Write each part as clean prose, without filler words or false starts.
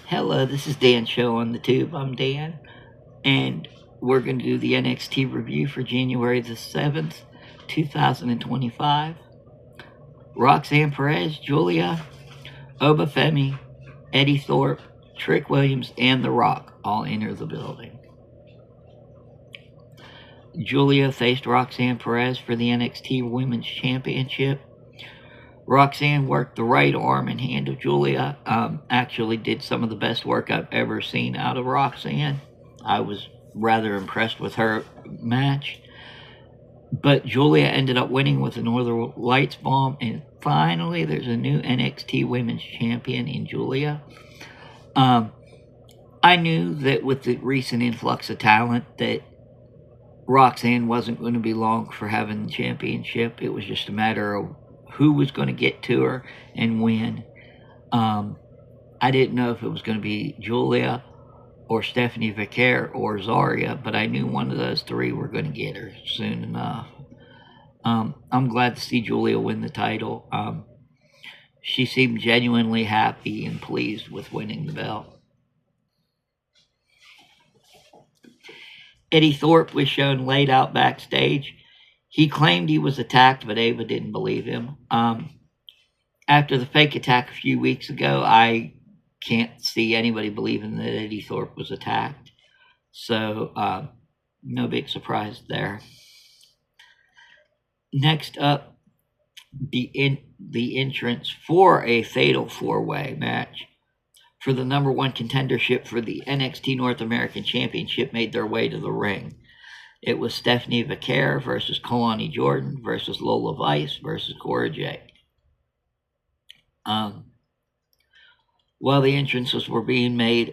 Hello, this is Dan Show on the Tube. I'm Dan, and we're going to do the NXT review for January the 7th, 2025. Roxanne Perez, Julia, Obafemi, Eddie Thorpe, Trick Williams, and The Rock all enter the building. Julia faced Roxanne Perez for the NXT Women's Championship. Roxanne worked the right arm and hand of Julia. Actually did some of the best work I've ever seen out of Roxanne. I was rather impressed with her match. But Julia ended up winning with a Northern Lights bomb. And finally, there's a new NXT Women's Champion in Julia. I knew that with the recent influx of talent that Roxanne wasn't going to be long for having the championship. It was just a matter of who was going to get to her and when. I didn't know if it was going to be Julia or Stephanie Vicaire or Zarya, but I knew one of those three were going to get her soon enough. I'm glad to see Julia win the title. She seemed genuinely happy and pleased with winning the belt. Eddie Thorpe was shown laid out backstage. He claimed he was attacked, but Ava didn't believe him. After the fake attack a few weeks ago, I can't see anybody believing that Eddie Thorpe was attacked. So, no big surprise there. Next up, the entrance for a fatal four-way match for the number one contendership for the NXT North American Championship made their way to the ring. It was Stephanie Vicaire versus Kalani Jordan versus Lola Vice versus Cora Jade. While the entrances were being made,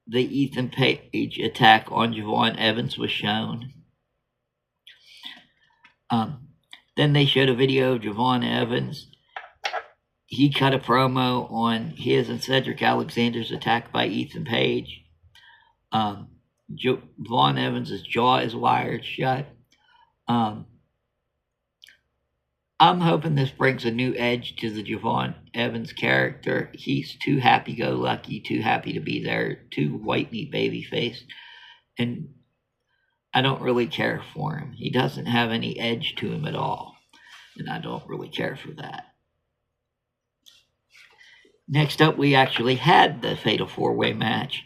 the Ethan Page attack on Javon Evans was shown. Then they showed a video of Javon Evans. He cut a promo on his and Cedric Alexander's attack by Ethan Page. Vaughn Evans' jaw is wired shut. I'm hoping this brings a new edge to the Javon Evans character. He's too happy-go-lucky, too happy to be there, too white meat babyface, and I don't really care for him. He doesn't have any edge to him at all, and I don't really care for that. Next up, we actually had the Fatal 4-Way match,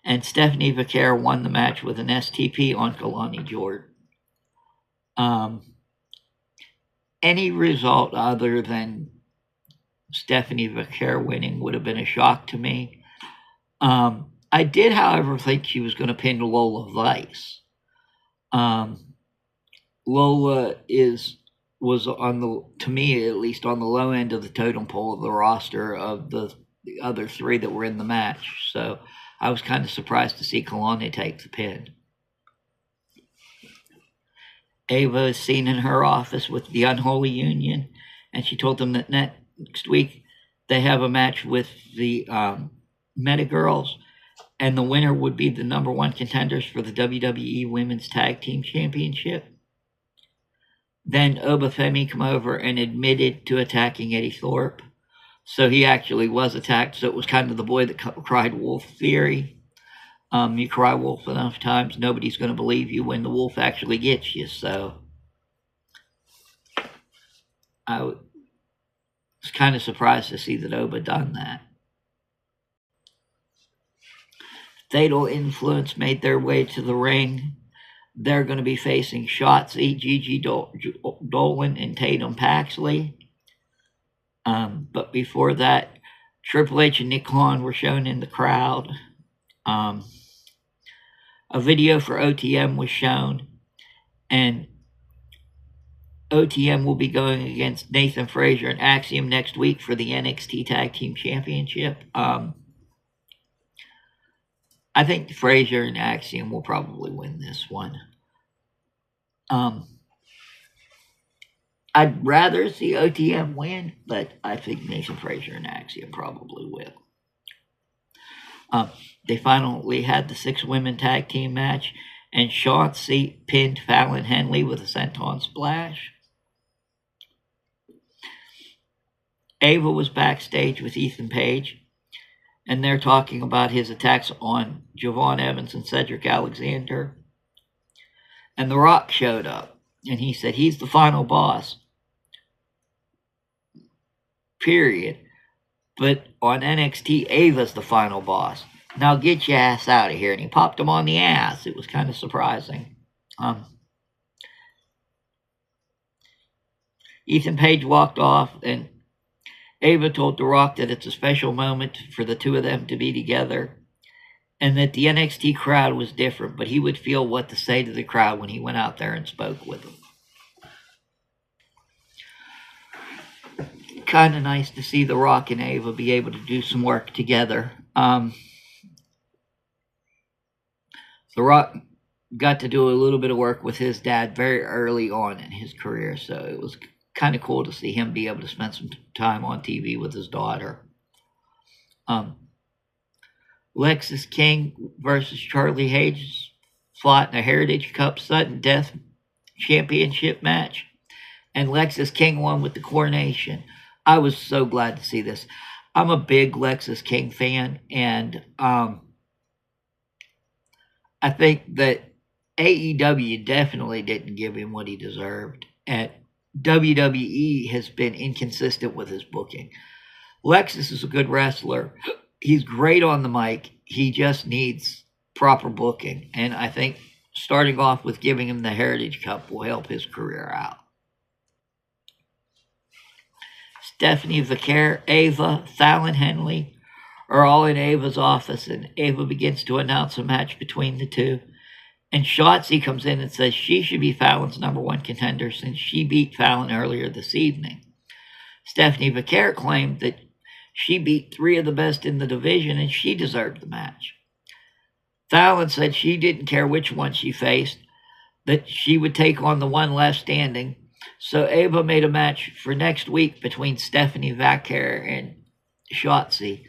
and Stephanie Vicaire won the match with an STP on Kalani Jordan. Any result other than Stephanie Vicaire winning would have been a shock to me. I did, however, think she was going to pin Lola Vice. Lola was on the, to me at least, on the low end of the totem pole of the roster of the other three that were in the match. So I was kind of surprised to see Kalani take the pin. Ava is seen in her office with the Unholy Union, and she told them that next week they have a match with the Meta Girls, and the winner would be the number one contenders for the WWE Women's Tag Team Championship. Then Obafemi came over and admitted to attacking Eddie Thorpe. So he actually was attacked, so it was kind of the boy that cried wolf theory. You cry wolf enough times, nobody's going to believe you when the wolf actually gets you. So I was kind of surprised to see that Oba done that. Fatal Influence made their way to the ring. They're going to be facing Shotzi, Gigi Dolan, and Tatum Paxley. But before that, Triple H and Nick Khan were shown in the crowd. A video for OTM was shown, and OTM will be going against Nathan Frazier and Axiom next week for the NXT Tag Team Championship. I think Frazier and Axiom will probably win this one. I'd rather see OTM win, but I think Nathan Frazier and Axiom probably will. They finally had the 6-women tag team match, and Shotzi pinned Fallon Henley with a senton splash. Ava was backstage with Ethan Page. and they're talking about his attacks on Javon Evans and Cedric Alexander. And The Rock showed up, and he said he's the final boss, period. But on NXT, Ava's the final boss. Now get your ass out of here. And he popped him on the ass. It was kind of surprising. Ethan Page walked off, and Ava told The Rock that it's a special moment for the two of them to be together, and that the NXT crowd was different, but he would feel what to say to the crowd when he went out there and spoke with them. Kind of nice to see The Rock and Ava be able to do some work together. The Rock got to do a little bit of work with his dad very early on in his career, so it was kind of cool to see him be able to spend some time on TV with his daughter. Lexis King versus Charlie Hayes fought in a Heritage Cup Sudden Death Championship match, and Lexis King won with the coronation. I was so glad to see this. I'm a big Lexis King fan, and I think that AEW definitely didn't give him what he deserved, and WWE has been inconsistent with his booking. Lexis is a good wrestler. He's great on the mic. He just needs proper booking, and I think starting off with giving him the Heritage Cup will help his career out. Stephanie Vaquer, Ava, Fallon Henley are all in Ava's office, and Ava begins to announce a match between the two. And Shotzi comes in and says she should be Fallon's #1 contender since she beat Fallon earlier this evening. Stephanie Vaquer claimed that she beat 3 of the best in the division and she deserved the match. Fallon said she didn't care which one she faced, that she would take on the one left standing. So Ava made a match for next week between Stephanie Vaquer and Shotzi.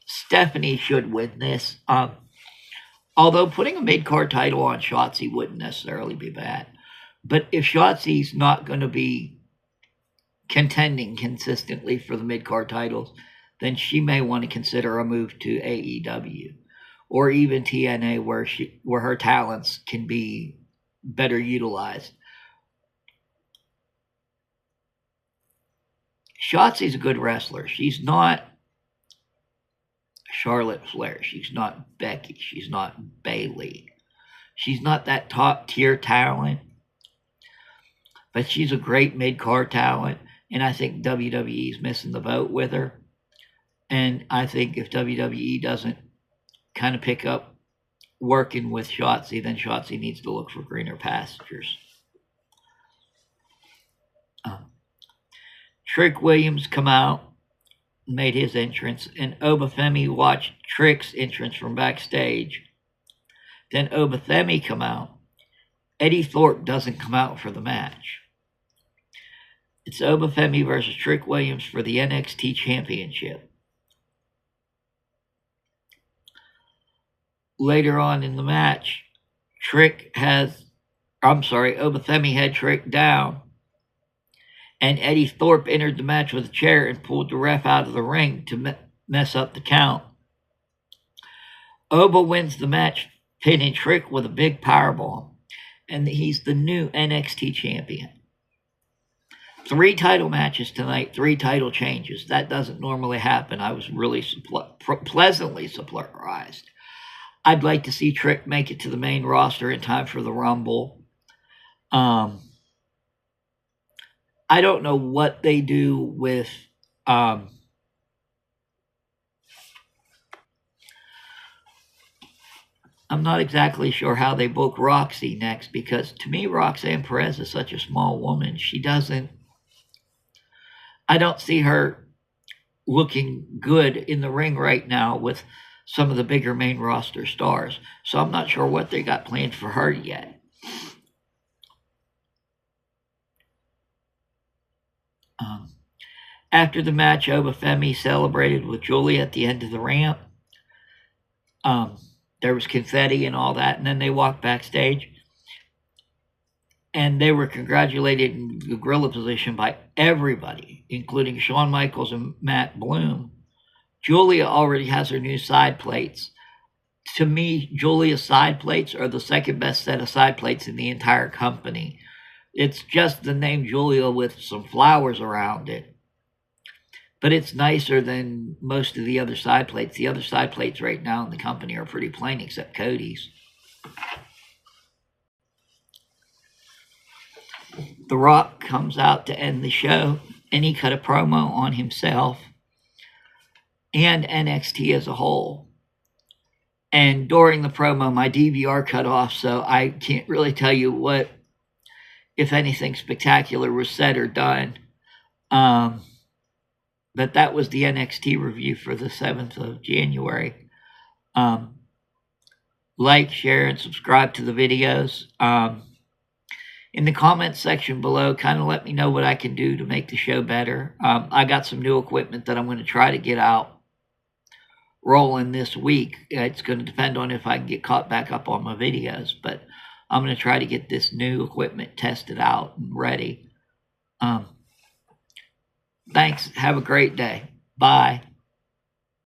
Stephanie should win this. Although putting a mid-card title on Shotzi wouldn't necessarily be bad. But if Shotzi's not going to be contending consistently for the mid-card titles, then she may want to consider a move to AEW or even TNA where her talents can be better utilized. Shotzi's a good wrestler. She's not Charlotte Flair. She's not Becky. She's not Bayley. She's not that top-tier talent. But she's a great mid-card talent, and I think WWE's missing the boat with her. And I think if WWE doesn't kind of pick up working with Shotzi, then Shotzi needs to look for greener pastures. Trick Williams come out, made his entrance, and Obafemi watched Trick's entrance from backstage. Then Obafemi come out. Eddie Thorpe doesn't come out for the match. It's Obafemi versus Trick Williams for the NXT Championship. Later on in the match, Obafemi had Trick down, and Eddie Thorpe entered the match with a chair and pulled the ref out of the ring to mess up the count. Oba wins the match, pinning Trick with a big powerbomb, and he's the new NXT champion. 3 title matches tonight, 3 title changes. That doesn't normally happen. I was really pleasantly surprised. I'd like to see Trick make it to the main roster in time for the Rumble. I don't know what they do with I'm not exactly sure how they book Roxy next, because to me Roxanne Perez is such a small woman. I don't see her looking good in the ring right now with some of the bigger main roster stars. So I'm not sure what they got planned for her yet. After the match, Obafemi celebrated with Julia at the end of the ramp. There was confetti and all that, and then they walked backstage. And they were congratulated in the gorilla position by everybody, including Shawn Michaels and Matt Bloom. Julia already has her new side plates. To me, Julia's side plates are the second best set of side plates in the entire company. It's just the name Julia with some flowers around it. But it's nicer than most of the other side plates. The other side plates right now in the company are pretty plain, except Cody's. The Rock comes out to end the show, and he cut a promo on himself and NXT as a whole. And during the promo, my DVR cut off, so I can't really tell you what, if anything spectacular was said or done. But that was the NXT review for the 7th of January. Like, share, and subscribe to the videos. In the comments section below, kind of let me know what I can do to make the show better. I got some new equipment that I'm going to try to get out rolling this week. It's going to depend on if I can get caught back up on my videos, but I'm going to try to get this new equipment tested out and ready. Thanks. Have a great day. Bye.